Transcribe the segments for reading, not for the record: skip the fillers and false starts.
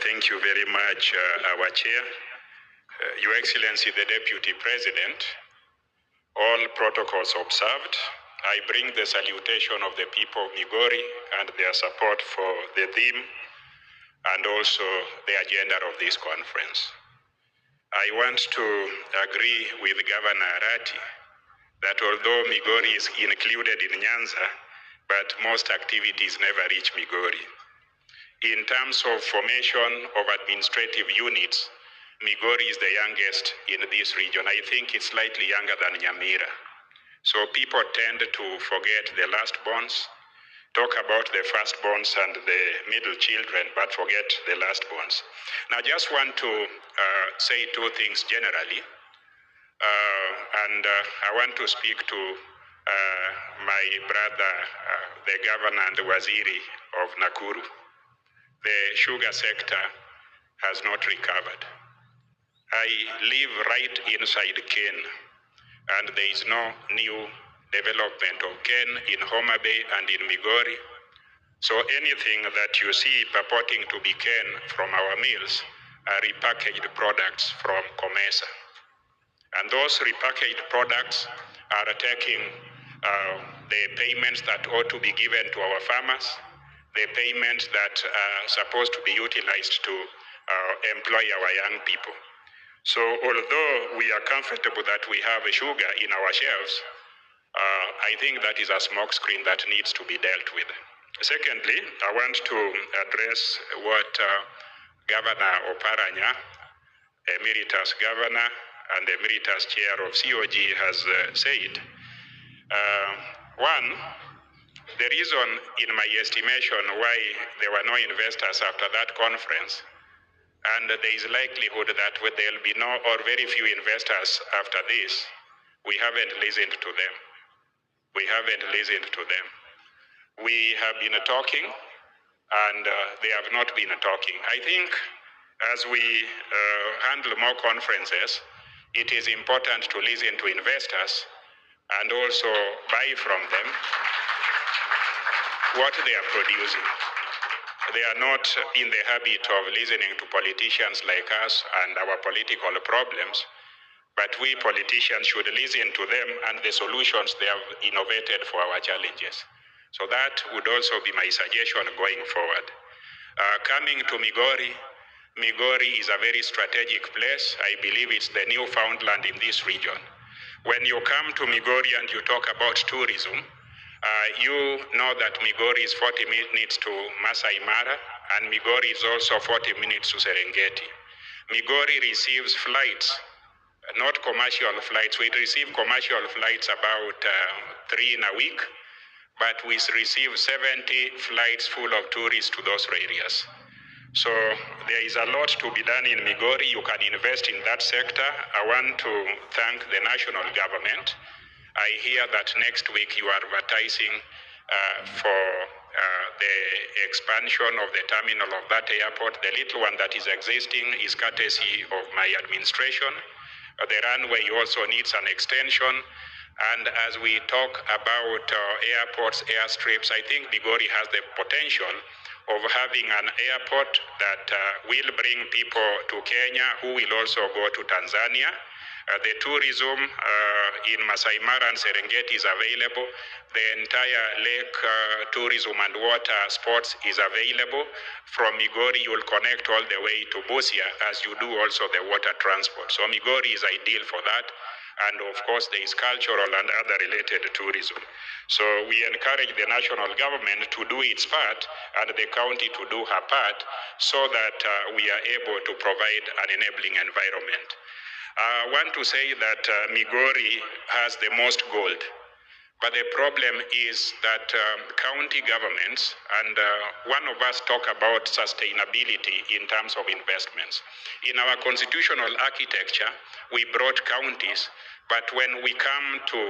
Thank you very much, our Chair, Your Excellency the Deputy President, all protocols observed. I bring the salutation of the people of Migori and their support for the theme and also the agenda of this conference. I want to agree with Governor Arati that although Migori is included in Nyanza, but most activities never reach Migori. In terms of formation of administrative units, Migori is the youngest in this region. I think it's slightly younger than Nyamira. So people tend to forget the last-borns, talk about the first-borns and the middle children, but forget the last-borns. Now, I just want to say two things generally. I want to speak to my brother, the governor and the waziri of Nakuru. The sugar sector has not recovered. I live right inside Ken, and there is no new development of Ken in Homa Bay and in Migori. So anything that you see purporting to be Ken from our mills are repackaged products from Comesa. And those repackaged products are taking the payments that ought to be given to our farmers, the payments that are supposed to be utilized to employ our young people. So although we are comfortable that we have sugar in our shelves, I think that is a smokescreen that needs to be dealt with. Secondly, I want to address what Governor Oparanya, Emeritus Governor and Emeritus Chair of COG has said. One, the reason, in my estimation, why there were no investors after that conference, and there is likelihood that there will be no or very few investors after this, we haven't listened to them. We haven't listened to them. We have been talking, and they have not been talking. I think as we handle more conferences, it is important to listen to investors and also buy from them what they are producing. They are not in the habit of listening to politicians like us and our political problems, but we politicians should listen to them and the solutions they have innovated for our challenges. So that would also be my suggestion going forward. Coming to Migori, Migori is a very strategic place. I believe it's the Newfoundland in this region. When you come to Migori and you talk about tourism, you know that Migori is 40 minutes to Masai Mara, and Migori is also 40 minutes to Serengeti. Migori receives flights, not commercial flights. We receive commercial flights about 3 in a week, but we receive 70 flights full of tourists to those areas. So there is a lot to be done in Migori. You can invest in that sector. I want to thank the national government. I hear that next week you are advertising for the expansion of the terminal of that airport. The little one that is existing is courtesy of my administration. The runway also needs an extension. And as we talk about airports, airstrips, I think Migori has the potential of having an airport that will bring people to Kenya who will also go to Tanzania. The tourism in Masai Mara and Serengeti is available. The entire lake tourism and water sports is available. From Migori, you will connect all the way to Busia, as you do also the water transport. So Migori is ideal for that. And of course, there is cultural and other related tourism. So we encourage the national government to do its part and the county to do her part so that we are able to provide an enabling environment. I want to say that Migori has the most gold. But the problem is that county governments, and one of us talk about sustainability in terms of investments. In our constitutional architecture, we brought counties, but when we come to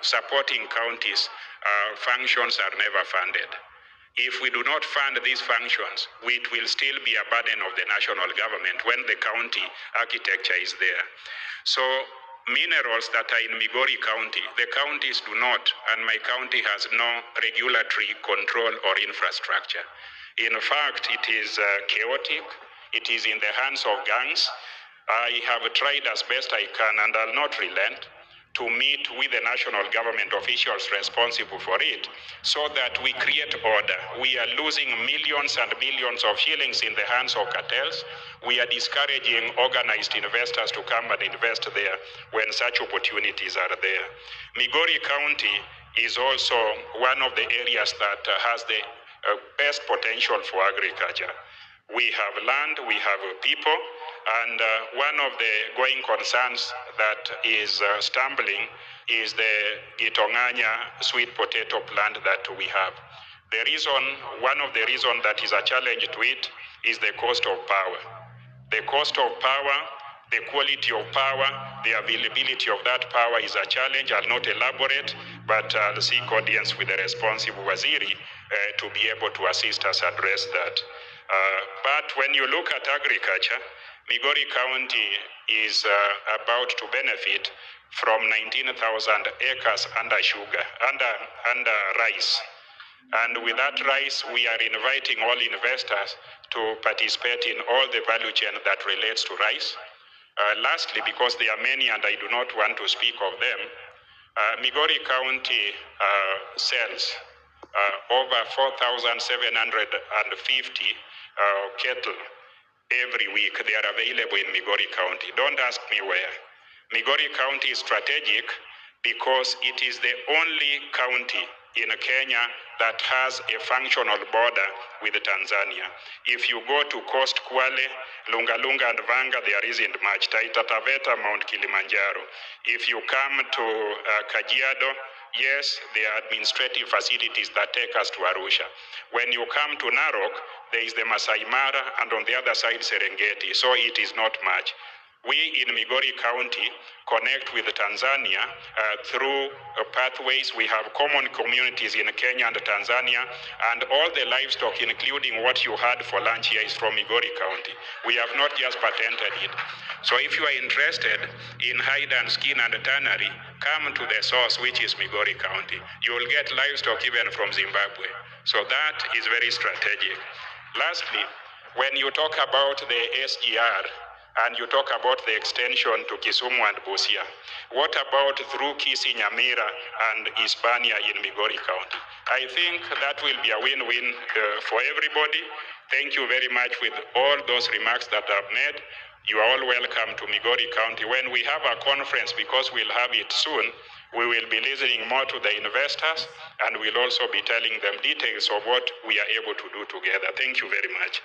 supporting counties, functions are never funded. If we do not fund these functions, it will still be a burden of the national government when the county architecture is there. So minerals that are in Migori County, the counties do not, and my county has no regulatory control or infrastructure. In fact, it is chaotic. It is in the hands of gangs. I have tried as best I can, and I'll not relent, to meet with the national government officials responsible for it so that we create order. We are losing millions and millions of shillings in the hands of cartels. We are discouraging organized investors to come and invest there when such opportunities are there. Migori County is also one of the areas that has the best potential for agriculture. We have land, we have people, and one of the going concerns that is stumbling is the Gitonganya sweet potato plant that we have. One of the reasons that is a challenge to it is the cost of power. The cost of power, the quality of power, the availability of that power is a challenge. I'll not elaborate, but I'll seek audience with the responsible Waziri to be able to assist us address that. But when you look at agriculture, Migori County is about to benefit from 19,000 acres under rice. And with that rice, we are inviting all investors to participate in all the value chain that relates to rice. Lastly, because there are many and I do not want to speak of them, Migori County sells over 4,750 cattle every week. They are available in Migori County. Don't ask me where. Migori County is strategic because it is the only county in Kenya that has a functional border with Tanzania. If you go to Coast Kwale, Lungalunga and Vanga, there isn't much. Taita Taveta, Mount Kilimanjaro. If you come to Kajiado, yes, there are administrative facilities that take us to Arusha. When you come to Narok, there is the Masai Mara, and on the other side, Serengeti. So it is not much. We in Migori County connect with Tanzania through pathways. We have common communities in Kenya and Tanzania, and all the livestock, including what you had for lunch here, is from Migori County. We have not just patented it. So if you are interested in hide and skin and tannery, come to the source, which is Migori County. You will get livestock even from Zimbabwe. So that is very strategic. Lastly, when you talk about the SGR, and you talk about the extension to Kisumu and Busia, what about through Kisii, Nyamira, and Hispania in Migori County? I think that will be a win-win for everybody. Thank you very much with all those remarks that I've made. You are all welcome to Migori County. When we have a conference, because we'll have it soon, we will be listening more to the investors, and we'll also be telling them details of what we are able to do together. Thank you very much.